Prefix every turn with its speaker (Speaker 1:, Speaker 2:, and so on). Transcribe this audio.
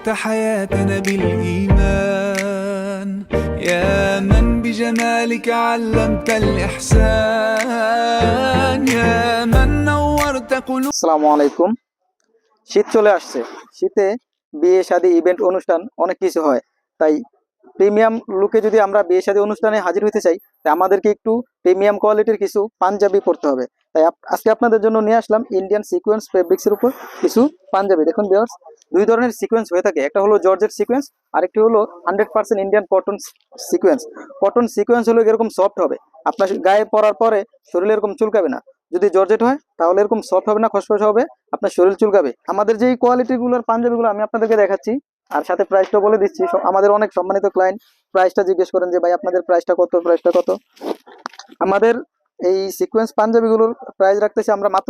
Speaker 1: أحييت حياتنا بالإيمان يا من بجمالك علمت الإحسان يا من نورت قلوب
Speaker 2: আসসালামু আলাইকুম। শীত চলে আসছে। শীতে বিয়ে শাদী ইভেন্ট অনুষ্ঠান অনেক কিছু হয়। তাই প্রিমিয়াম লুকে যদি আমরা বিয়ে শাদী অনুষ্ঠানে হাজির হতে চাই, তাই আমাদেরকে একটু প্রিমিয়াম কোয়ালিটির কিছু পাঞ্জাবি পরতে হবে। তাই আজকে আপনাদের জন্য নিয়ে আসলাম ইন্ডিয়ান সিকোয়েন্স ফেব্রিক্সের উপর কিছু পাঞ্জাবি। দেখুন ভিউয়ার্স, দুই ধরনের সিকোয়েন্স হয়ে থাকে, একটা হলো জর্জেট সিকোয়েন্স, আরেকটি হলো 100% Indian cotton sequence. Cotton sequence হলো এরকম সফট হবে, আপনার গায়ে পরার পরে শরীরে এরকম চুলকাবে না। যদি জর্জেট হয় তাহলে এরকম সফট হবে না, খসখসে হবে, আপনার শরীর চুলকাবে। আমাদের যে কোয়ালিটিগুলোর পাঞ্জাবিগুলো আমি আপনাদেরকে দেখাচ্ছি, আর সাথে প্রাইসটা বলে দিচ্ছি। আমাদের অনেক সম্মানিত ক্লায়েন্ট প্রাইসটা জিজ্ঞেস করেন যে ভাই আপনাদের প্রাইসটা কত। আমাদের এই সিকোয়েন্স পাঞ্জাবিগুলোর প্রাইস রাখতেছি আমরা মাত্র